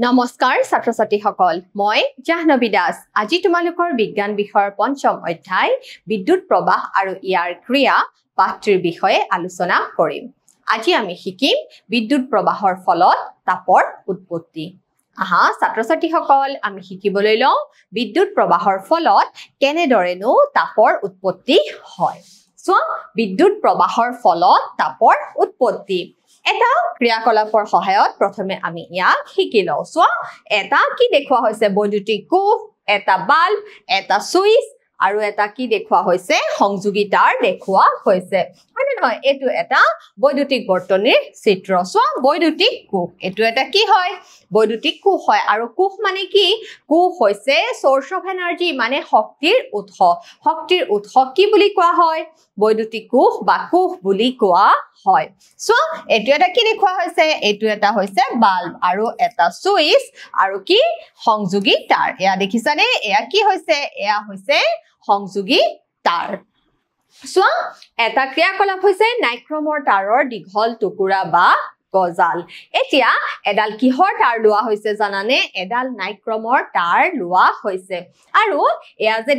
নমস্কাৰ ছাত্ৰ ছাত্ৰীসকল মই জাহ্নবী দাস আজি তোমালোকৰ বিজ্ঞান বিষয়ৰ পঞ্চম অধ্যায় বিদ্যুৎ প্ৰবাহ আৰু ইয়াৰ ক্ৰিয়া পাঠটিৰ বিষয়ে আলোচনা কৰিম আজি আমি শিকিম বিদ্যুৎ প্ৰবাহৰ ফলত তাপৰ উৎপত্তি আহা ছাত্ৰ ছাত্ৰীসকল আমি শিকিবলৈ লওঁ বিদ্যুৎ প্ৰবাহৰ ফলত কেনেদৰেনো তাপৰ উৎপত্তি হয় সো বিদ্যুৎ প্ৰবাহৰ ফলত তাপৰ উৎপত্তি এটা ক্ৰিয়াকলাপৰ সহায়ত প্ৰথমে আমি ইয়াক শিকি লওঁ সো এটা কি দেখুৱা হৈছে বৈদ্যুতিক কোষ এটা বাল্ব এটা সুইচ আৰু এটা কি দেখুৱা হৈছে সংযোগী তাৰ দেখুৱা হৈছে মানে নহয় এটো এটা বৈদ্যুতিক বৰ্তনীৰ চিত্ৰ সো বৈদ্যুতিক কোষ এটো এটা কি হয় বৈদ্যুতিক কোষ হয় আৰু কোষ মানে কি কোষ হৈছে সোৰ্স অফ এনাৰ্জি মানে শক্তিৰ উৎস কি বুলি কোৱা হয় বৈদ্যুতিক কোষ বা কোষ বুলি কোৱা হয় সো এটো এটা কি দেখুৱা হৈছে এটো এটা হৈছে বাল্ব আৰু এটা সুইচ আৰু কি সংযোগী তার এয়া দেখিছানে এয়া কি হৈছে এয়া হৈছে সংযোগী তার সো এটা ক্ৰিয়াকলাপ হৈছে নাইক্ৰমৰ তাৰৰ দীঘল টুকুৰা বা গজাল এতিয়া এডাল কিহৰ তাৰ লোৱা হৈছে জানানে এডাল নাইক্ৰমৰ তাৰ লোৱা হৈছে আৰু এয়া যে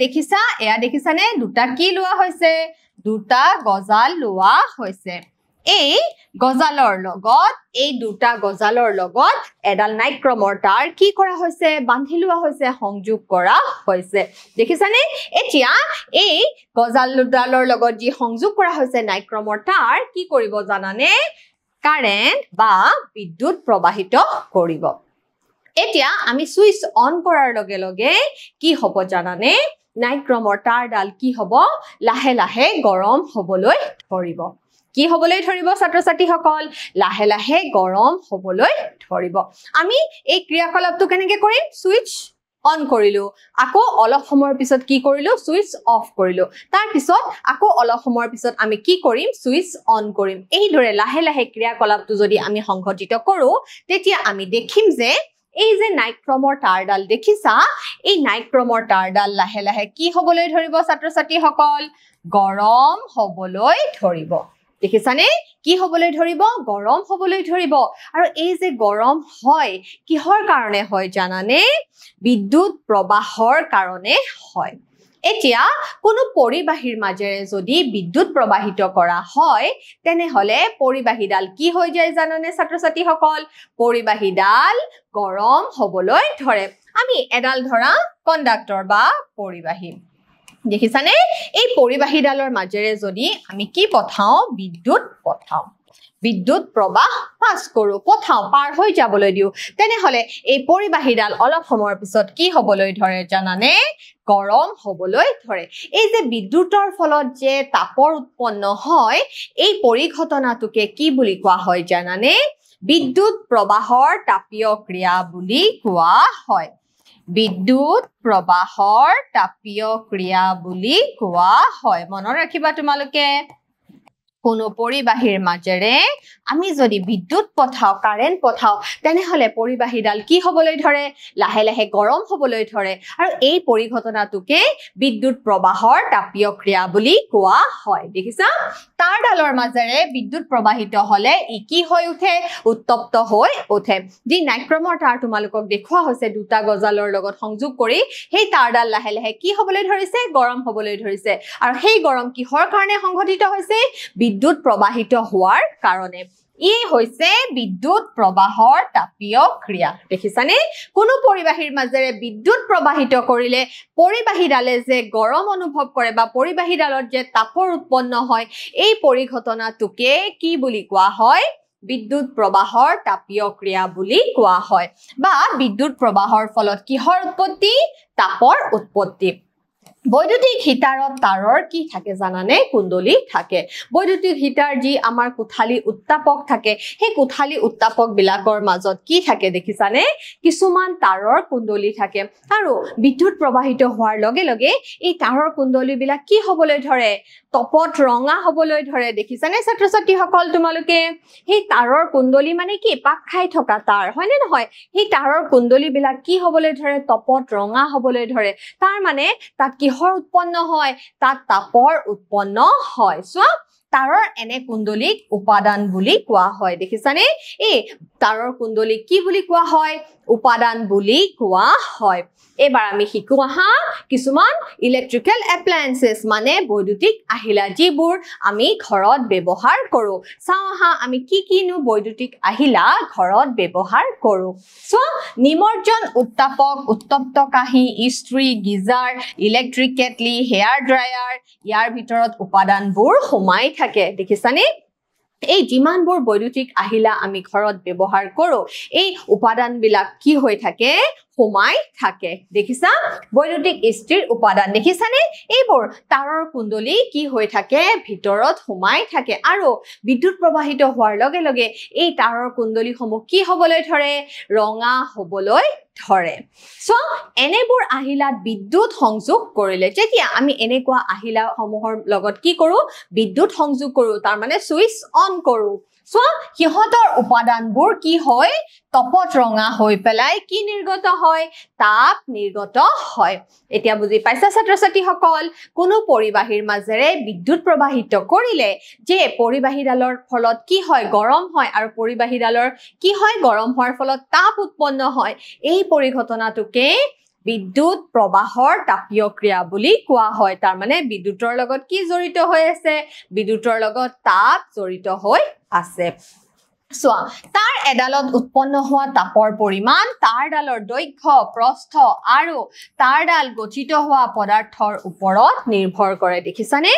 দেখিছানে দুটা কি লোৱা হৈছে দুটা গজাল লোৱা হৈছে এই গজালৰ লগত এই দুটা গজালৰ লগত এডাল নাইক্ৰমৰ তাৰ কি কৰা হৈছে বান্ধি লোৱা হৈছে সংযোগ কৰা হৈছে দেখিছানে এতিয়া এই গজালডালৰ লগত যি সংযোগ কৰা হৈছে নাইক্ৰমৰ তাৰ কি কৰিব জানানে কাৰেন্ট বা বিদ্যুৎ প্ৰবাহিত কৰিব এতিয়া আমি সুইচ অন কৰাৰ লগে লগে কি হ'ব জানানে নাইক্ৰমৰ তাৰডাল কি হ'ব লাহে লাহে গৰম হ'বলৈ ধৰিব কি হ'বলৈ ধৰিব ছাত্ৰ ছাত্ৰীসকল লাহে লাহে গৰম হ'বলৈ ধৰিব আমি এই ক্ৰিয়াকলাপটো কেনেকৈ কৰিম সুইচ অন কৰিলো আকৌ অলপ সময়ৰ পিছত কি কৰিলো সুইচ অফ কৰিলো তাৰ পিছত আকৌ অলপ সময়ৰ পিছত আমি কি কৰিম সুইচ অন কৰিম এই দৰে লাহে লাহে ক্ৰিয়াকলাপটো যদি আমি সংঘটিত কৰো তেতিয়া আমি দেখিম যে এই যে নাইক্ৰমৰ তাৰডাল দেখিছা এই নাইক্ৰমৰ তাৰডাল লাহে লাহে কি হ'বলৈ ধৰিব ছাত্ৰ ছাত্ৰীসকল গৰম হ'বলৈ ধৰিব দেখিছানে কি হ'বলৈ ধৰিব গৰম হ'বলৈ ধৰিব আৰু এই যে গৰম হয় কিহৰ কাৰণে হয় জানানে বিদ্যুৎ প্ৰবাহৰ কাৰণে হয় এতিয়া কোনো পৰিবাহীৰ মাজেৰে যদি বিদ্যুৎ প্ৰবাহিত কৰা হয় তেনেহলে পৰিবাহীডাল কি হৈ যায় জানানে ছাত্ৰ ছাত্ৰীসকল পৰিবাহীডাল গৰম হ'বলৈ ধৰে আমি এডাল ধৰা কণ্ডাক্টৰ বা পৰিবাহী দেখিছানে এই পৰিবাহীডালৰ মাজেৰে যদি আমি কি পঠাও বিদ্যুৎ প্ৰবাহ পাস কৰো পাৰ হৈ যাবলৈ দিও তেনেহলে এই পৰিবাহীডাল অলপ সময়ৰ পিছত কি হ'বলৈ ধৰে জানানে গৰম হ'বলৈ ধৰে এই যে বিদ্যুতৰ ফলত যে তাপৰ উৎপন্ন হয় এই পৰিঘটনাটোকে কি বুলি কোৱা হয় জানানে বিদ্যুৎ প্ৰবাহৰ তাপীয় ক্ৰিয়া বুলি কোৱা হয় বিদ্যুৎ প্ৰবাহৰ তাপীয় ক্ৰিয়া বুলি কোৱা হয় মনত ৰাখিবা তোমালোকে কোনো পৰিবাহীৰ মাজেৰে আমি যদি বিদ্যুৎ পঠাও কাৰেন্ট পঠাও তেনেহলে পৰিবাহীডাল কি হ'বলৈ ধৰে লাহে লাহে গৰম হ'বলৈ ধৰে আৰু এই পৰিঘটনাটোকে বিদ্যুৎ প্ৰবাহৰ তাপীয় ক্ৰিয়া বুলি কোৱা হয় দেখিছা তাৰডালৰ মাজেৰে বিদ্যুৎ প্ৰবাহিত হলে ই কি হৈ উঠে উত্তপ্ত হৈ উঠে যি নাইক্ৰমৰ তাৰ তোমালোকক দেখুৱা হৈছে দুটা গজালৰ লগত সংযোগ কৰি সেই তাৰডাল লাহে লাহে কি হ'বলৈ ধৰিছে গৰম হ'বলৈ ধৰিছে আৰু সেই গৰম কিহৰ কাৰণে সংঘটিত হৈছে বিদ্যুৎ প্ৰবাহিত হোৱাৰ কাৰণে ই হৈছে বিদ্যুৎ প্ৰবাহৰ তাপীয় ক্ৰিয়া দেখিছানে কোনো পৰিবাহীৰ মাজেৰে বিদ্যুৎ প্ৰবাহিত কৰিলে পৰিবাহীডালে যে গৰম অনুভৱ কৰে বা পৰিবাহীডালত যে তাপৰ উৎপন্ন হয় এই পৰিঘটনাটোকে কি বুলি কোৱা হয় বিদ্যুৎ প্ৰবাহৰ তাপীয় ক্ৰিয়া বুলি কোৱা হয় বা বিদ্যুৎ প্ৰবাহৰ ফলত কিহৰ উৎপত্তি তাপৰ উৎপত্তি বৈদ্যুতিক হিটাৰত তাৰৰ কি থাকে জানানে কুণ্ডলী থাকে বৈদ্যুতিক হিটাৰ যি আমাৰ কোঠালি উত্তাপক থাকে সেই কোঠালি উত্তাপক বিলাকৰ মাজত কি থাকে দেখিছানে কিছুমান তাৰৰ কুণ্ডলী থাকে আৰু বিদ্যুৎ প্ৰবাহিত হোৱাৰ লগে লগে এই তাৰৰ কুণ্ডলী বিলাক কি হ'বলৈ ধৰে তপত ৰঙা হ'বলৈ ধৰে দেখিছানে ছাত্ৰ ছাত্ৰীসকল তোমালোকে সেই তাৰৰ কুণ্ডলী মানে কি পাক খাই থকা তাৰ হয়নে নহয় সেই তাৰৰ কুণ্ডলী বিলাক কি হ'বলৈ ধৰে তপত ৰঙা হ'বলৈ ধৰে তাৰ মানে তাত কিহৰ উৎপন্ন হয় তাত তাপৰ উৎপন্ন হয় সো তাৰৰ এনে কুণ্ডলীক উপাদান বুলি কোৱা হয় দেখিছানে এই তাৰৰ কুণ্ডলীক কি বুলি কোৱা হয় উপাদান বুলি কোৱা হয় এবাৰ আমি শিকো আহা কিছুমান ইলেক্ট্ৰিক্যাল এপ্লায়েন্সেস মানে বৈদ্যুতিক আহিলা যিবোৰ আমি ঘৰত ব্যৱহাৰ কৰো চাও আহা আমি কি কিনো বৈদ্যুতিক আহিলা ঘৰত ব্যৱহাৰ কৰো সো নিমজ্জন উত্তাপক উত্তপ্ত কাহি ইস্ত্ৰি গিজাৰ ইলেক্ট্ৰিক কেটলি হেয়াৰ ড্ৰায়াৰ ইয়াৰ ভিতৰত উপাদানবোৰ সোমাই থাকে দেখিছানে এই যিমানবোৰ বৈদ্যুতিক আহিলা আমি ঘৰত ব্যৱহাৰ কৰো এই উপাদানবিলাক কি হৈ থাকে সোমাই থাকে দেখিছা বৈদ্যুতিক ইস্ত্ৰিৰ উপাদান দেখিছানে এইবোৰ তাৰৰ কুণ্ডলী কি হৈ থাকে ভিতৰত সোমাই থাকে আৰু বিদ্যুৎ প্ৰবাহিত হোৱাৰ লগে লগে এই তাৰৰ কুণ্ডলীসমূহ কি হ'বলৈ ধৰে ৰঙা হ'বলৈ ধৰে সো এনেবোৰ আহিলাত বিদ্যুৎ সংযোগ কৰিলে যেতিয়া আমি এনেকুৱা আহিলা সমূহৰ লগত কি কৰো বিদ্যুৎ সংযোগ কৰো তাৰ মানে সুইচ অন কৰো সো হিহতৰ উপাদানবোৰ কি হয় তপত ৰঙা হৈ পেলাই কি নিৰ্গত হয় তাপ নিৰ্গত হয় এতিয়া বুজি পাইছা ছাত্ৰ-ছাত্ৰী সকল কোনো পৰিবাহীৰ মাজেৰে বিদ্যুৎ প্ৰবাহিত কৰিলে যে পৰিবাহীডালৰ ফলত কি হয় গৰম হয় আৰু পৰিবাহীডালৰ কি হয় গৰম হোৱাৰ ফলত তাপ উৎপন্ন হয় এই পৰিঘটনাটোকে বিদ্যুৎ প্ৰবাহৰ তাপীয় ক্ৰিয়া বুলি কোৱা হয় তাৰ মানে বিদ্যুৎৰ লগত কি জড়িত হৈ আছে বিদ্যুৎৰ লগত তাপ জড়িত হৈ আছে সোৱা তাৰ এডালত উৎপন্ন হোৱা তাপৰ পৰিমাণ তাৰডালৰ দৈৰ্ঘ্য প্ৰস্থ আৰু তাৰডাল গঠিত হোৱা পদাৰ্থৰ ওপৰত নিৰ্ভৰ কৰে দেখিছানে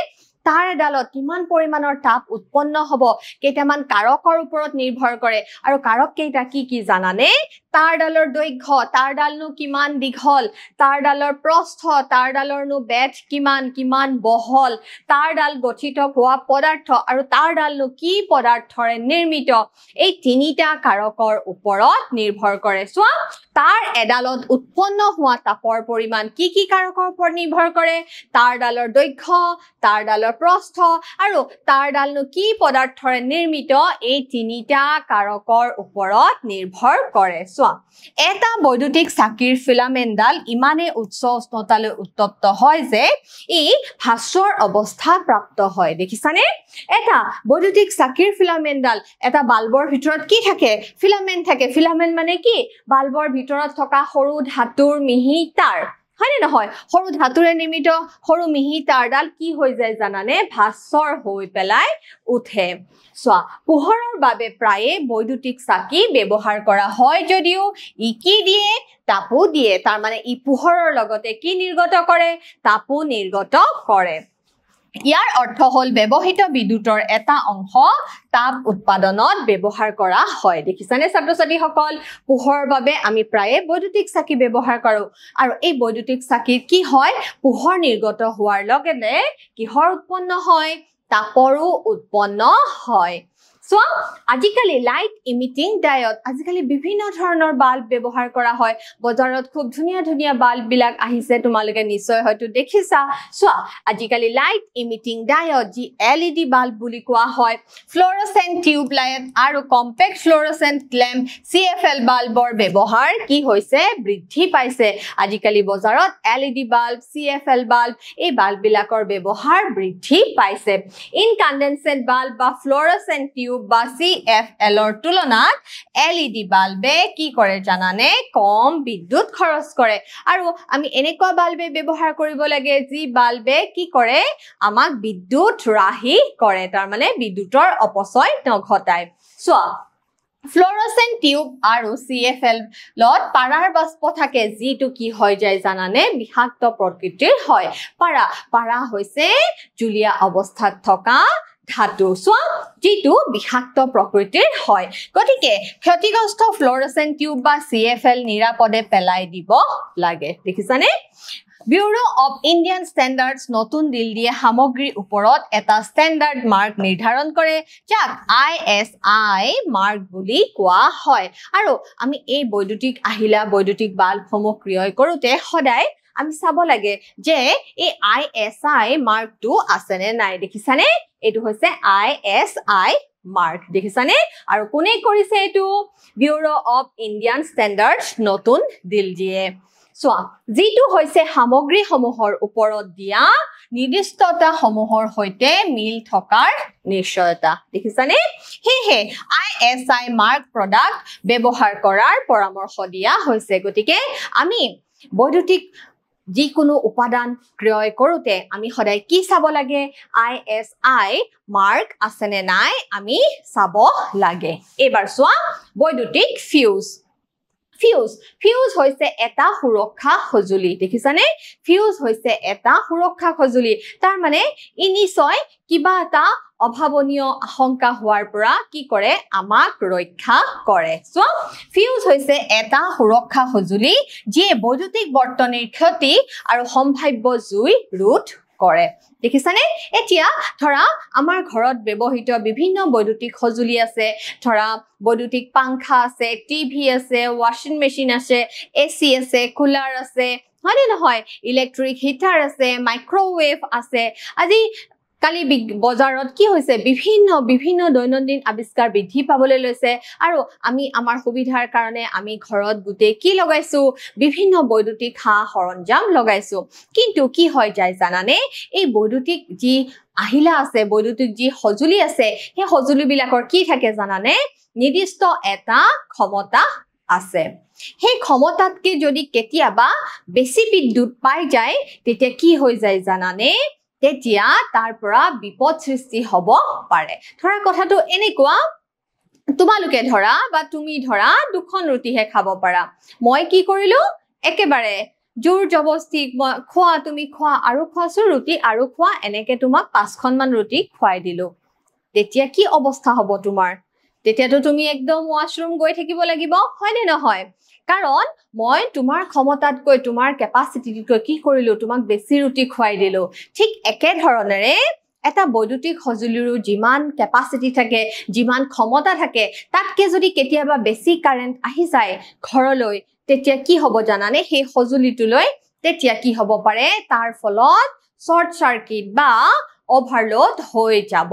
তাৰ এডালত কিমান পৰিমাণৰ তাপ উৎপন্ন হ'ব কেইটামান কাৰকৰ ওপৰত নিৰ্ভৰ কৰে আৰু কাৰক কেইটা কি জানানে তাৰডালৰ দৈৰ্ঘ্য তাৰডালনো কিমান দীঘল তাৰডালৰ প্ৰস্থ তাৰডালৰনো বেধ কিমান বহল তাৰডাল গঠিত হোৱা পদাৰ্থ আৰু তাৰডালনো কি পদাৰ্থৰে নিৰ্মিত এই তিনিটা কাৰকৰ ওপৰত নিৰ্ভৰ কৰে সোৱা তাৰ এডালত উৎপন্ন হোৱা তাপৰ পৰিমাণ কি কাৰকৰ ওপৰত নিৰ্ভৰ কৰে তাৰডালৰ দৈৰ্ঘ্য তাৰডালৰ প্ৰস্থ আৰু তাৰডালনো কি পদাৰ্থৰে নিৰ্মিত এই তিনিটা কাৰকৰ ওপৰত নিৰ্ভৰ কৰে এটা বৈদ্যুতিক চাকিৰ ফিলামেন্টডাল ইমানে উচ্চ উষ্ণতালৈ উত্তপ্ত হয় যে ই ভাস্বৰ অৱস্থা প্ৰাপ্ত হয় দেখিছানে এটা বৈদ্যুতিক চাকিৰ ফিলামেন্টডাল এটা বাল্বৰ ভিতৰত কি থাকে ফিলামেন্ট থাকে ফিলামেন্ট মানে কি বাল্বৰ ভিতৰত থকা সৰু ধাতুৰ মিহি তাৰ হয়নে নহয় সৰু ধাতুৰে নিৰ্মিত সৰু মিহি তাৰডাল কি হৈ যায় জানানে ভাস্বৰ হৈ পেলাই উঠে সোৱা পোহৰৰ বাবে প্ৰায়ে বৈদ্যুতিক চাকি ব্যৱহাৰ কৰা হয় যদিও ই কি দিয়ে তাপো দিয়ে তাৰ মানে ই পোহৰৰ লগতে কি নিৰ্গত কৰে তাপো নিৰ্গত কৰে ইয়াৰ অৰ্থ হল ব্যৱহৃত বিদ্যুতৰ এটা অংশ তাপ উৎপাদনত ব্যৱহাৰ কৰা হয় দেখিছানে ছাত্ৰ-ছাত্ৰী সকল পোহৰৰ বাবে আমি প্ৰায়ে বৈদ্যুতিক চাকি ব্যৱহাৰ কৰো আৰু এই বৈদ্যুতিক চাকিৰ কি হয় পোহৰ নিৰ্গত হোৱাৰ লগে কিহৰ উৎপন্ন হয় তাপৰো উৎপন্ন হয় সো আজিকালি লাইট ইমিটিং ডায়োড আজিকালি বিভিন্ন ধৰণৰ বাল্ব ব্যৱহাৰ কৰা হয় বজাৰত খুব ধুনীয়া বাল্ব বিলাক আহিছে তোমালোকে নিশ্চয় হয়তো দেখিছা সো আজিকালি লাইট ইমিটিং ডায়োড যি এলইডি বাল্ব বুলি কোৱা হয় ফ্লোৰোসেন্ট টিউব লাইট আৰু কম্পেক্ট ফ্লোৰোসেন্ট ল্যাম্প CFL বাল্বৰ ব্যৱহাৰ কি হৈছে বৃদ্ধি পাইছে আজিকালি বজাৰত এলইডি বাল্ব CFL বাল্ব এই বাল্ব বিলাকৰ ব্যৱহাৰ বৃদ্ধি পাইছে ইনকান্ডেন্সেন্ট বাল্ব বা ফ্লোৰোসেন্ট টিউব বা CFL ৰ তুলনাত LED বাল্বে কি কৰে জানানে কম বিদ্যুৎ খৰচ কৰে আৰু আমি এনেকুৱা বাল্বে ব্যৱহাৰ কৰিব লাগে যি বাল্বে কি কৰে আমাক বিদ্যুৎ ৰাহি কৰে তাৰ মানে বিদ্যুৎৰ অপচয় নঘটায় সোৱা ফ্লোৰোসেন্ট টিউব আৰু CFL লত পাৰাৰ বাষ্প থাকে যিটো কি হৈ যায় জানানে বিষাক্ত প্ৰকৃতিৰ হয় পাৰা হৈছে জুলীয়া অৱস্থাত থকা ধাতু সোৱা যিটো বিষাক্ত প্ৰকৃতিৰ হয় গতিকে ক্ষতিগ্ৰস্ত ফ্লোৰোসেন্ট টিউব বা CFL নিৰাপদে পেলাই দিব লাগে দেখিছানে ব্যুৰো অফ ইণ্ডিয়ান ষ্টেণ্ডাৰ্ডছ নতুন দিল্লীয়ে সামগ্ৰীৰ ওপৰত এটা ষ্টেণ্ডাৰ্ড মাৰ্ক নিৰ্ধাৰণ কৰে যাক ISI মাৰ্ক বুলি কোৱা হয় আৰু আমি এই বৈদ্যুতিক আহিলা বৈদ্যুতিক বাল্বসমূহ ক্ৰয় কৰোঁতে সদায় আমি চাব লাগে যে এই ISI মাৰ্কটো আছে নে নাই দেখিছানে এটো হৈছে ISI মাৰ্ক দেখিছানে আৰু কোনে কৰিছে এটো ব্যুৰো অফ ইণ্ডিয়ান ষ্টেণ্ডাৰ্ডছ নতুন দিল্লীয়ে সোৱা যিটো হৈছে সামগ্ৰীসমূহৰ ওপৰত দিয়া নিৰ্দিষ্টতা সমূহৰ হৈতে মিল থকাৰ নিশ্চয়তা দেখিছানে হেহে ISI মাৰ্ক প্ৰডাক্ট ব্যৱহাৰ কৰাৰ পৰামৰ্শ দিয়া হৈছে গতিকে আমি বৈদ্যুতিক যিকোনো উপাদান ক্ৰয় কৰোতে আমি সদায় কি চাব লাগে ISI মাৰ্ক আছে নে নাই আমি চাব লাগে এবাৰ চোৱা বৈদ্যুতিক ফিউজ হৈছে এটা সুৰক্ষা সঁজুলি দেখিছানে ফিউজ হৈছে এটা সুৰক্ষা সঁজুলি তাৰ মানে ই নিশ্চয় কিবা এটা অভাৱনীয় আশংকা হোৱাৰ পৰা কি কৰে আমাক ৰক্ষা কৰে সো ফিউজ হৈছে এটা সুৰক্ষা সঁজুলি যিয়ে বৈদ্যুতিক বৰ্তনীৰ ক্ষতি আৰু সম্ভাৱ্য জুই ৰোধ কৰে দেখিছানে এতিয়া ধৰা আমাৰ ঘৰত ব্যৱহৃত বিভিন্ন বৈদ্যুতিক সঁজুলি আছে ধৰা বৈদ্যুতিক পাংখা আছে টিভি আছে ওয়াশিং মেচিন আছে এসি আছে কুলাৰ আছে হয়নে নহয় ইলেক্ট্ৰিক হিটাৰ আছে মাইক্ৰৱেভ আছে আজি কালি বজাৰত কি হৈছে বিভিন্ন দৈনন্দিন আৱিষ্কাৰ বৃদ্ধি পাবলৈ লৈছে আৰু আমি আমাৰ সুবিধাৰ কাৰণে আমি ঘৰত গুটে কি লগাইছো বিভিন্ন বৈদ্যুতিক সৰঞ্জাম লগাইছো কিন্তু কি হয় যায় জানানে এই বৈদ্যুতিক যি আহিলা আছে বৈদ্যুতিক যি সঁজুলি আছে সেই সঁজুলিবিলাকৰ কি থাকে জানানে নিৰ্দিষ্ট এটা ক্ষমতা আছে সেই ক্ষমতাতকে যদি কেতিয়াবা বেছি বিদ্যুৎ পাই যায় তেতিয়া কি হৈ যায় জানানে তেতিয়া তাৰ পৰা বিপদ সৃষ্টি হ'ব পাৰে ধৰা কথাটো এনেকুৱা তোমালোকে ধৰা বা তুমি ধৰা দুখন ৰুটিহে খাব পাৰা মই কি কৰিলো একেবাৰে জোৰ জবস্তি খোৱা তুমি খোৱা আৰু খোৱাছো ৰুটি আৰু খোৱা এনেকে তোমাক 5খন মান ৰুটি খুৱাই দিলো তেতিয়া কি অৱস্থা হ'ব তোমাৰ তেতিয়াতো তুমি একদম ওয়াশৰুম গৈ থাকিব লাগিব হয় নে নহয় কাৰণ মই তোমাৰ ক্ষমতাতকৈ তোমাৰ কেপাসিটিতকৈ কি কৰিলো তোমাক বেছি ৰুটি খুৱাই দিলো ঠিক একে ধৰণেৰে এটা বৈদ্যুতিক সঁজুলিৰো যিমান কেপাসিটি থাকে যিমান ক্ষমতা থাকে তাতকে যদি কেতিয়াবা বেছি কাৰেন্ট আহি যায় ঘৰলৈ তেতিয়া কি হ'ব জানানে সেই সঁজুলিটোলৈ তেতিয়া কি হ'ব পাৰে তাৰ ফলত শৰ্ট সাৰ্কিট বা overload হৈ যাব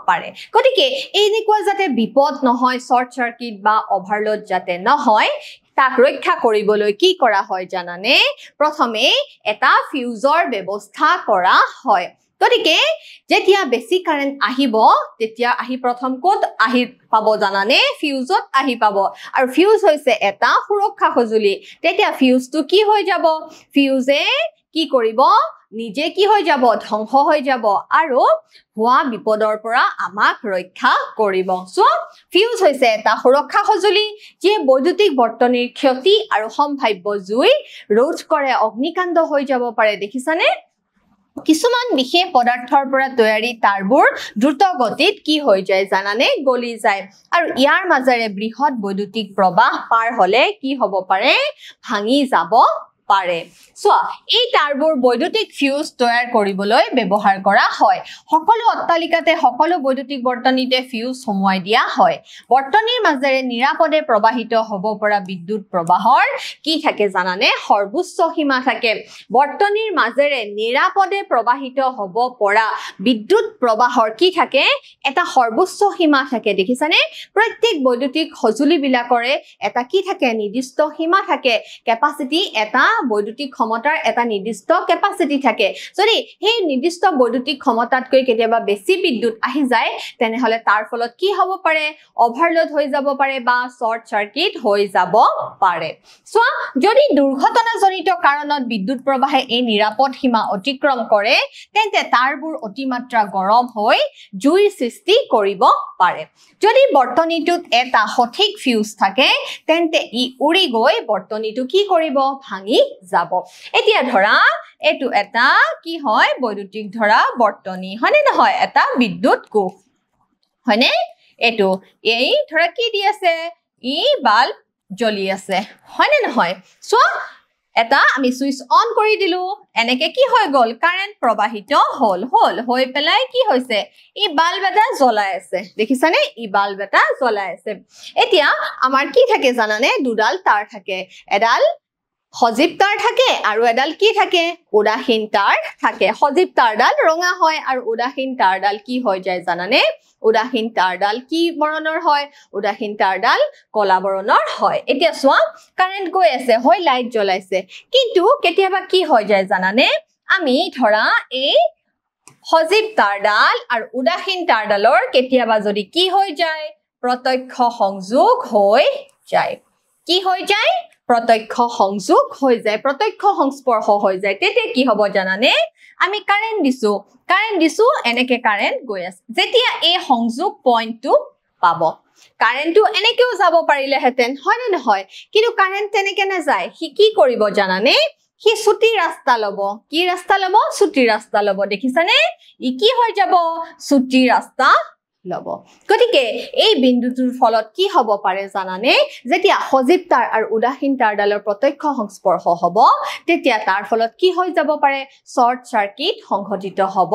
পাৰে গতিকে এনেকুৱা যাতে বিপদ নহয় শৰ্ট সাৰ্কিট বা overload যাতে নহয় তাক ৰক্ষা কৰিবলৈ কি কৰা হয় জানানে প্ৰথমে এটা ফিউজৰ ব্যৱস্থা কৰা হয় গতিকে যেতিয়া বেছি কাৰেন্ট আহিব তেতিয়া আহি প্ৰথম কোড আহি পাব জানানে ফিউজত আহি পাব আৰু ফিউজ হৈছে এটা সুৰক্ষা সঁজুলি তেতিয়া ফিউজটো কি হৈ যাব ফিউজে কি কৰিব নিজে কি হৈ যাব ধ্বংস হৈ যাব আৰু হোৱা বিপদৰ পৰা আমাক ৰক্ষা কৰিব সো ফিউজ হৈছে এটা সুৰক্ষা সঁজুলি যি বৈদ্যুতিক বৰ্তনীৰ ক্ষতি আৰু সম্ভাৱ্য জুই ৰোধ কৰে অগ্নিকাণ্ড হৈ যাব পাৰে দেখিছানে কিছুমান বিশেষ পদাৰ্থৰ পৰা তৈয়াৰী তাৰবোৰ দ্ৰুত গতিত কি হৈ যায় জানানে গলি যায় আৰু ইয়াৰ মাজেৰে বৃহৎ বৈদ্যুতিক প্ৰবাহ পাৰ হলে কি হ'ব পাৰে ভাঙি যাব পাৰে সো এই তাৰবোৰ বৈদ্যুতিক ফিউজ তৈয়াৰ কৰিবলৈ ব্যৱহাৰ কৰা হয় সকলো অট্টালিকাতে সকলো বৈদ্যুতিক বৰ্তনীতে ফিউজ সমুৱাই দিয়া হয় বৰ্তনীৰ মাজেৰে নিৰাপদে প্ৰবাহিত হ'ব পৰা বিদ্যুৎ প্ৰবাহৰ কি থাকে জানানে সৰ্বোচ্চ সীমা থাকে বৰ্তনীৰ মাজেৰে নিৰাপদে প্ৰবাহিত হ'ব পৰা বিদ্যুৎ প্ৰবাহৰ কি থাকে এটা সৰ্বোচ্চ সীমা থাকে দেখিছানে প্ৰত্যেক বৈদ্যুতিক সঁজুলি বিলাকৰে এটা কি থাকে নিৰ্দিষ্ট সীমা থাকে কেপাসিটি এটা বৈদ্যুতিক ক্ষমতাৰ এটা নিৰ্দিষ্ট কেপাসিটি থাকে যদি সেই নিৰ্দিষ্ট বৈদ্যুতিক ক্ষমতাতকৈ কেতিয়াবা বেছি বিদ্যুৎ আহি যায় তেনেহলে তাৰ ফলত কি হ'ব পাৰে ওভাৰলোড হৈ যাব পাৰে বা শৰ্ট সাৰ্কিট হৈ যাব পাৰে সো যদি দুৰ্ঘটনাজনিত কাৰণত বিদ্যুৎ প্ৰবাহে এই নিৰাপদ সীমা অতিক্ৰম কৰে তেন্তে তাৰবোৰ অতিমাত্ৰা গৰম হৈ জুইৰ সৃষ্টি কৰিব পাৰে যদি বৰ্তনীটোত এটা সঠিক ফিউজ থাকে তেন্তে ই উৰি গৈ বৰ্তনীটো কি কৰিব ভাঙি যাব এতিয়া ধৰা এটো এটা কি হয় বৈদ্যুতিক ধৰা বৰ্তনী হয়নে নহয় এটা বিদ্যুৎ কোষ হয়নে এটো এই ধৰা কি দি আছে ই বাল্ব জ্বলি আছে হয়নে নহয় সো এটা আমি সুইচ অন কৰি দিলো এনেকে কি হৈ গল কাৰেন্ট প্ৰবাহিত হল হৈ পেলাই কি হৈছে ই বাল্ব এটা জ্বলাই আছে দেখিছানে ই বাল্ব এটা জ্বলাই আছে এতিয়া আমাৰ কি থাকে জানানে দুডাল তাৰ থাকে এডাল সজীৱ তাৰ থাকে আৰু এডাল কি থাকে উদাসীন তাৰ থাকে সজীৱ তাৰডাল ৰঙা হয় আৰু উদাসীন তাৰডাল কি হৈ যায় জানানে উদাসীন তাৰডাল কি বৰণৰ হয় উদাসীন তাৰডাল কলা বৰণৰ হয় এতিয়া চোৱা কাৰেন্ট গৈ আছে হৈ লাইট জ্বলাইছে কিন্তু কেতিয়াবা কি হৈ যায় জানানে আমি ধৰা এই সজীৱ তাঁৰডাল আৰু উদাসীন তাঁৰডালৰ কেতিয়াবা যদি কি হৈ যায় প্ৰত্যক্ষ সংযোগ হৈ যায় কি হৈ যায় প্ৰত্যক্ষ সংযোগ হৈ যায় প্ৰত্যক্ষ সংস্পৰ্শ হৈ যায় তেতিয়া কি হ'ব জানানে আমি কাৰেন্ট দিছো এনেকে কাৰেন্ট গৈ আছে যেতিয়া এই সংযোগ পইণ্টটো পাব কাৰেন্টটো এনেকেও যাব পাৰিলে হেতেন হয় নে নহয় কিন্তু কাৰেন্ট তেনেকে নাযায় হি কি কৰিব জানানে হি ছুটি ৰাস্তা লব কি ৰাস্তা লব ছুটি ৰাস্তা লব দেখিছানে ই কি হৈ যাব ছুটি ৰাস্তা লব গতিকে এই বিন্দুটোৰ ফলত কি হ'ব পাৰে জানানে যেতিয়া সজীৱ তাঁৰ আৰু উদাসীন তাঁৰডালৰ প্ৰত্যক্ষ সংস্পৰ্শ হ'ব তেতিয়া তাৰ ফলত কি হৈ যাব পাৰে শৰ্ট সাৰ্কিট সংঘটিত হ'ব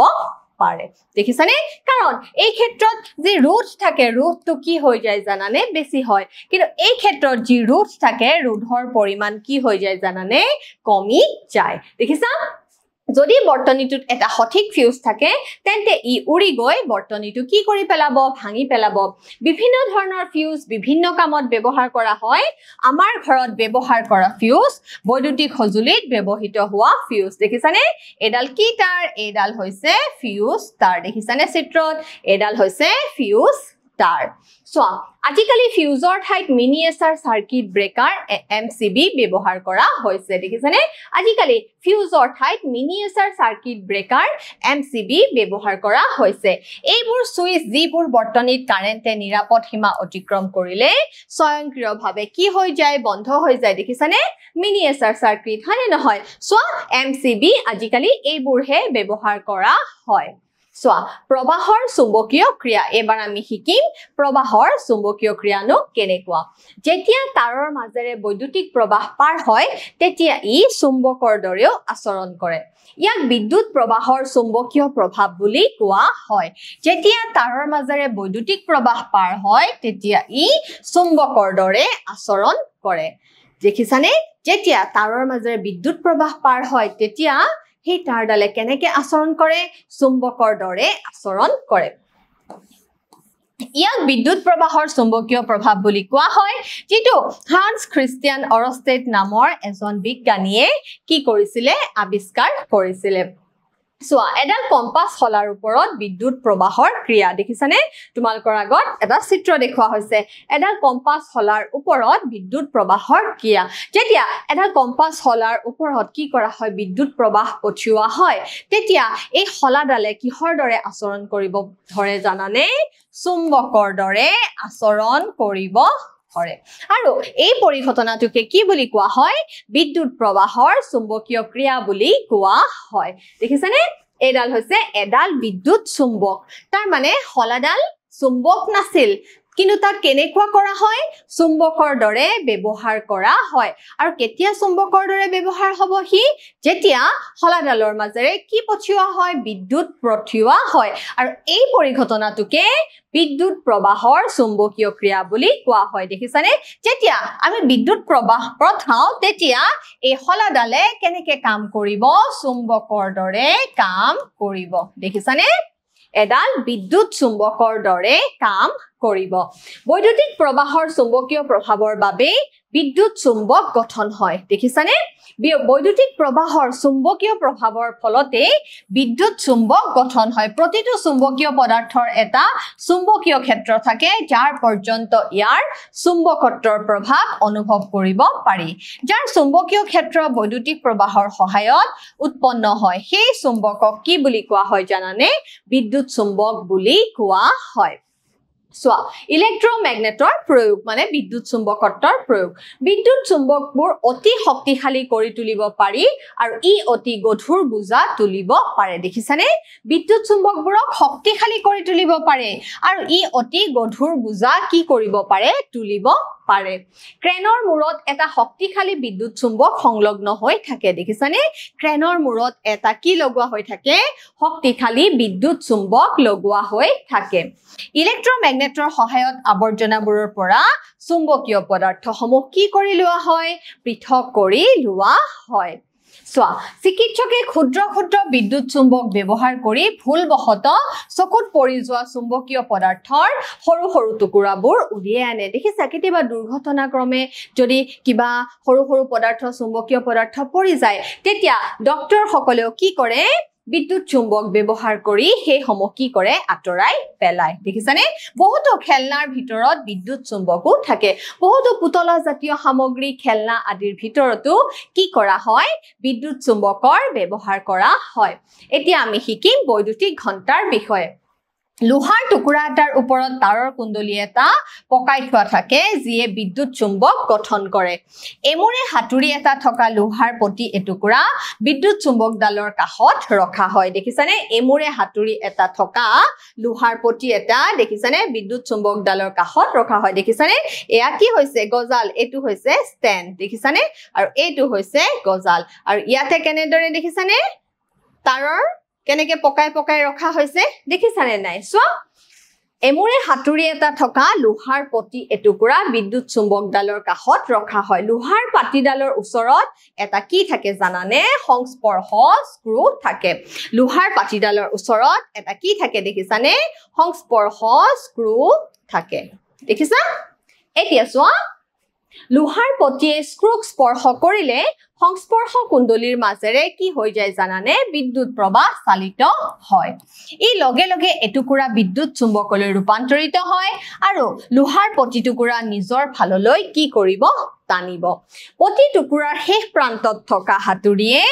পাৰে দেখিছানে কাৰণ এই ক্ষেত্ৰত যে ৰোধ থাকে ৰোধটো কি হৈ যায় জানানে বেছি হয় কিন্তু এই ক্ষেত্ৰত যি ৰোধ থাকে ৰোধৰ পৰিমাণ কি হৈ যায় জানানে কমি যায় দেখিছা যদি বৰ্তনীটোত এটা সঠিক ফিউজ থাকে তেন্তে ই উৰি গৈ বৰ্তনীটো কি কৰি পেলাব ভাঙি পেলাব বিভিন্ন ধৰণৰ ফিউজ বিভিন্ন কামত ব্যৱহাৰ কৰা হয় আমাৰ ঘৰত ব্যৱহাৰ কৰা ফিউজ বৈদ্যুতিক সঁজুলিত ব্যৱহৃত হোৱা ফিউজ দেখিছানে এডাল কি তাৰ এডাল হৈছে ফিউজ তাৰ দেখিছানে চিত্ৰত এডাল হৈছে ফিউজ তাৰ সো আজিকালি ফিউজৰ ঠাইত মিনিয়েচাৰ সাৰ্কিট ব্ৰেকাৰ এমসিবি ব্যৱহাৰ কৰা হৈছে দেখিছানে আজিকালি ফিউজৰ ঠাইত মিনিয়েচাৰ সাৰ্কিট ব্ৰেকাৰ এমসিবি ব্যৱহাৰ কৰা হৈছে এইবোৰ সুইচ যিবোৰ বৰ্তনীত কাৰেন্টে নিৰাপদ সীমা অতিক্ৰম কৰিলে স্বয়ংক্ৰিয়ভাৱে কি হৈ যায় বন্ধ হৈ যায় দেখিছানে মিনিয়েচাৰ সাৰ্কিট হয়নে নহয় সো এমসিবি আজিকালি এইবোৰহে ব্যৱহাৰ কৰা হয় সোয়া প্ৰবাহৰ চুম্বকীয় ক্ৰিয়া এবাৰ আমি শিকিম প্ৰবাহৰ চুম্বকীয় ক্ৰিয়ানো কেনেকুৱা যেতিয়া তাৰৰ মাজেৰে বৈদ্যুতিক প্ৰবাহ পাৰ হয় তেতিয়া ই চুম্বকৰ দৰেও আচৰণ কৰে ইয়াক বিদ্যুৎ প্ৰবাহৰ চুম্বকীয় প্ৰভাৱ বুলি কোৱা হয় যেতিয়া তাৰৰ মাজেৰে বৈদ্যুতিক প্ৰবাহ পাৰ হয় তেতিয়া ই চুম্বকৰ দৰে আচৰণ কৰে দেখিছানে যেতিয়া তাৰৰ মাজেৰে বিদ্যুৎ প্ৰবাহ পাৰ হয় তেতিয়া হি তাঁৰডালে কেনেকে আচৰণ কৰে চুম্বকৰ দৰে আচৰণ কৰে ইয়াক বিদ্যুৎ প্ৰবাহৰ চুম্বকীয় প্ৰভাৱ বুলি কোৱা হয় যেটো হান্স ক্ৰিষ্টিয়ান অৰষ্টেড নামৰ এজন বিজ্ঞানীয়ে কি কৰিছিলে আৱিষ্কাৰ কৰিছিলে সোয়া এডাল কম্পাস হলাৰ ওপৰত বিদ্যুৎ প্ৰবাহৰ ক্ৰিয়া দেখিছানে তোমালোকৰ আগত এটা চিত্ৰ দেখুৱা হৈছে এডাল কম্পাস হলাৰ ওপৰত বিদ্যুৎ প্ৰবাহৰ ক্ৰিয়া যেতিয়া এডাল কম্পাস হলাৰ ওপৰত কি কৰা হয় বিদ্যুৎ প্ৰবাহ পঠিওৱা হয় তেতিয়া এই হলাডালে কিহৰ দৰে আচৰণ কৰিব ধৰে জানানে চুম্বকৰ দৰে আচৰণ কৰিব কৰে আৰু এই পৰিঘটনাটোকে কি বুলি কোৱা হয় বিদ্যুৎ প্ৰবাহৰ চুম্বকীয় ক্ৰিয়া বুলি কোৱা হয় দেখিছানে এডাল হৈছে এডাল বিদ্যুৎ চুম্বক তাৰ মানে হলাডাল চুম্বক নাছিল কিন্তু তাক কেনেকুৱা কৰা হয় চুম্বকৰ দৰে ব্যৱহাৰ কৰা হয় আৰু কেতিয়া চুম্বকৰ দৰে ব্যৱহাৰ হ'ব হি যেতিয়া হলাডালৰ মাজেৰে কি পঠিওৱা হয় বিদ্যুৎ পঠিওৱা হয় আৰু এই পৰিঘটনাটোকে বিদ্যুৎ প্ৰবাহৰ চুম্বকীয় ক্ৰিয়া বুলি কোৱা হয় দেখিছানে যেতিয়া আমি বিদ্যুৎ প্ৰবাহ পঠাও তেতিয়া এই হলাডালে কেনেকে কাম কৰিব চুম্বকৰ দৰে কাম কৰিব দেখিছানে এডাল বিদ্যুৎ চুম্বকৰ দৰে কাম কৰিব বৈদ্যুতিক প্ৰবাহৰ চুম্বকীয় প্ৰভাৱৰ বাবে বিদ্যুৎ চুম্বক গঠন হয় দেখিছানে বৈদ্যুতিক প্ৰবাহৰ চুম্বকীয় প্ৰভাৱৰ ফলতে বিদ্যুৎ চুম্বক গঠন হয় প্ৰতিটো চুম্বকীয় পদাৰ্থৰ এটা চুম্বকীয় ক্ষেত্ৰ থাকে যাৰ পৰ্যন্ত ইয়াৰ চুম্বকত্বৰ প্ৰভাৱ অনুভৱ কৰিব পাৰি যাৰ চুম্বকীয় ক্ষেত্ৰ বৈদ্যুতিক প্ৰবাহৰ সহায়ত উৎপন্ন হয় সেই চুম্বকক কি বুলি কোৱা হয় জানানে বিদ্যুৎ চুম্বক বুলি কোৱা হয় সোয়া ইলেক্ট্ৰমেগনেটৰ প্ৰয়োগ মানে বিদ্যুৎ চুম্বকত্বৰ প্ৰয়োগ বিদ্যুৎ চুম্বকবোৰ অতি শক্তিশালী কৰি তুলিব পাৰি আৰু ই অতি গধুৰ বুজা তুলিব পাৰে দেখিছানে বিদ্যুৎ চুম্বকবোৰক শক্তিশালী কৰি তুলিব পাৰে আৰু ই অতি গধুৰ বুজা কি কৰিব পাৰে তুলিব পাৰে ক্ৰেনৰ মূৰত এটা শক্তিশালী বিদ্যুৎ চুম্বক সংলগ্ন হৈ থাকে দেখিছানে ক্ৰেনৰ মূৰত এটা কি লগোৱা হৈ থাকে শক্তিশালী বিদ্যুৎ চুম্বক লগোৱা হৈ থাকে ইলেক্ট্ৰমেগনেটৰ সহায়ত আৱৰ্জনাবোৰৰ পৰা চুম্বকীয় পদাৰ্থসমূহ কি কৰি লোৱা হয় পৃথক কৰি লোৱা হয় সোয়া চিকিৎসকে ক্ষুদ্ৰ ক্ষুদ্ৰ বিদ্যুৎ চুম্বক ব্যৱহাৰ কৰি ভুলবশতঃ চকুত পৰি যোৱা চুম্বকীয় পদাৰ্থৰ সৰু সৰু টুকুৰাবোৰ উলিয়াই আনে দেখিছা কেতিয়াবা দুৰ্ঘটনাক্ৰমে যদি কিবা সৰু সৰু পদাৰ্থ চুম্বকীয় পদাৰ্থ পৰি যায় তেতিয়া ডক্টৰ সকলেও কি কৰে বিদ্যুৎ চুম্বক ব্যৱহাৰ কৰি সেই সমূহ কি কৰে আঁতৰাই পেলায় দেখিছানে বহুতো খেলনাৰ ভিতৰত বিদ্যুৎ চুম্বকো থাকে বহুতো পুতলা জাতীয় সামগ্ৰী খেলনা আদিৰ ভিতৰতো কি কৰা হয় বিদ্যুৎ চুম্বকৰ ব্যৱহাৰ কৰা হয় এতিয়া আমি শিকিম বৈদ্যুতিক ঘণ্টাৰ বিষয়ে লোহাৰ টুকুৰা এটাৰ ওপৰত তাৰৰ কুণ্ডলী এটা পকাই থোৱা থাকে যিয়ে বিদ্যুৎ চুম্বক গঠন কৰে এমুৰে হাতুৰি এটা থকা লোহাৰ পটি এটুকুৰা বিদ্যুৎ চুম্বকডালৰ কাষত ৰখা হয় দেখিছানে এমুৰে হাতুৰি এটা থকা লোহাৰ পটি এটা দেখিছানে বিদ্যুৎ চুম্বকডালৰ কাষত ৰখা হয় দেখিছানে এয়া কি হৈছে গজাল এটো হৈছে ষ্টেণ্ড দেখিছানে আৰু এটো হৈছে গজাল আৰু ইয়াতে কেনেদৰে দেখিছানে তাৰৰ কেনেকে পকাই পকাই ৰখা হৈছে দেখিছানে নাই চোৱা এমুৰে হাতুৰি এটা থকা লোহাৰ পটি এটুকুৰা বিদ্যুৎ চুম্বকডালৰ কাষত ৰখা হয় লোহাৰ পাটিডালৰ ওচৰত এটা কি থাকে জানানে সংস্পৰ্শ স্ক্ৰু থাকে লোহাৰ পাটিডালৰ ওচৰত এটা কি থাকে দেখিছানে সংস্পৰ্শ স্ক্ৰু থাকে দেখিছা এতিয়া চোৱা লোহাৰ পটিয়ে স্ক্ৰুক স্পৰ্শ কৰিলে সংস্পৰ্শ কুণ্ডলীৰ মাজেৰে কি হৈ যায় জানানে বিদ্যুৎ প্ৰবাহ চালিত হয় ই লগে লগে এটুকুৰা বিদ্যুৎ চুম্বকলৈ ৰূপান্তৰিত হয় আৰু লোহাৰ পটি টুকুৰা নিজৰ ফাললৈ কি কৰিব টানিব পটি টুকুৰাৰ শেষ প্ৰান্তত থকা হাতুৰিয়ে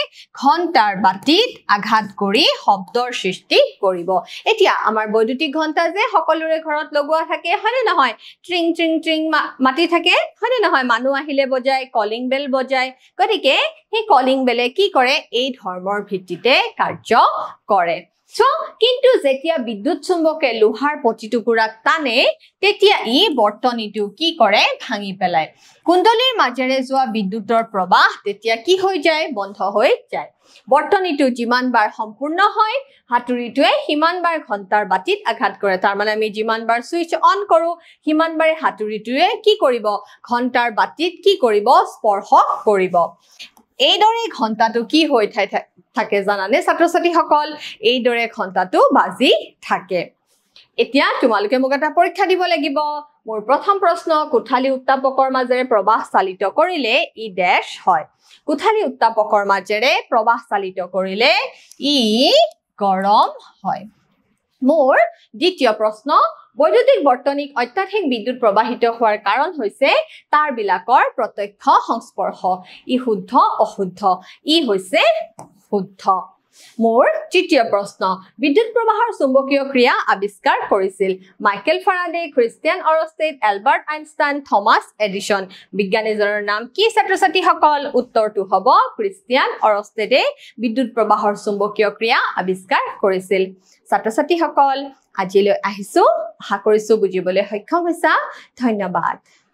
ঘণ্টাৰ বাতিত আঘাত কৰি শব্দৰ সৃষ্টি কৰিব এতিয়া আমাৰ বৈদ্যুতিক ঘণ্টা যে সকলোৰে ঘৰত লগোৱা থাকে হয়নে নহয় ট্ৰিং ট্ৰিং ট্ৰিং মাতি থাকে হয়নে নহয় মানুহ আহিলে বজায় কলিং বেল বজায় গতিকে এই কলিং বেলে কি কৰে এই ধৰ্মৰ ভিত্তিতে কাৰ্য কৰে সো কিন্তু যেতিয়া বিদ্যুৎ চুম্বকে লোহাৰ পটি টুকুৰাক টানে তেতিয়া ই বৰ্তনীটো কি কৰে ভাঙি পেলায় কুণ্ডলীৰ মাজেৰে যোৱা বিদ্যুৎৰ প্ৰবাহ তেতিয়া কি হৈ যায় বন্ধ হৈ যায় বৰ্তনীটো যিমান বাৰ সম্পূৰ্ণ হয় হাতুৰিটোৱে সিমান বাৰ ঘণ্টাৰ বাতিত আঘাত কৰে তাৰ মানে আমি যিমান বাৰ সুইচ অন কৰো সিমান বাৰে হাতুৰিটোৱে কি কৰিব ঘণ্টাৰ বাতিত কি কৰিব স্পৰ্শ কৰিব এইদৰে ঘণ্টাটো কি হৈ থাকে জানানে ছাত্ৰ-ছাত্ৰীসকল এইদৰে ঘণ্টাটো বাজি থাকে এতিয়া তোমালোকে মোক এটা পৰীক্ষা দিব লাগিব মোৰ প্ৰথম প্ৰশ্ন কোঠালি উত্তাপকৰ মাজেৰে প্ৰবাহ চালিত কৰিলে ই ড্যাশ হয় কোঠালি উত্তাপকৰ মাজেৰে প্ৰবাহ চালিত কৰিলে ই গৰম হয় মোৰ দ্বিতীয় প্ৰশ্ন বৈদ্যুতিক বৰ্তনীক অত্যাধিক বিদ্যুৎ প্ৰবাহিত হোৱাৰ কাৰণ হৈছে তাৰ বিলাকৰ প্ৰত্যক্ষ সংস্পৰ্শ ই শুদ্ধ অশুদ্ধ ই হৈছে শুদ্ধ মোৰ তৃতীয় প্ৰশ্ন বিদ্যুৎ প্ৰবাহৰ চুম্বকীয় ক্ৰিয়া আৱিষ্কাৰ কৰিছিল Michael Faraday Christian Oersted Albert Einstein Thomas Edison বিজ্ঞানীজনৰ নাম কি ছাত্ৰ-ছাত্ৰীসকল উত্তৰটো হ'ব ক্ৰিষ্টিয়ান অৰষ্টেডে বিদ্যুৎ প্ৰবাহৰ চুম্বকীয় ক্ৰিয়া আৱিষ্কাৰ কৰিছিল ছাত্ৰ-ছাত্ৰীসকল আজিলৈ আহিছো আশা কৰিছো বুজিবলৈ সক্ষম হৈছা ধন্যবাদ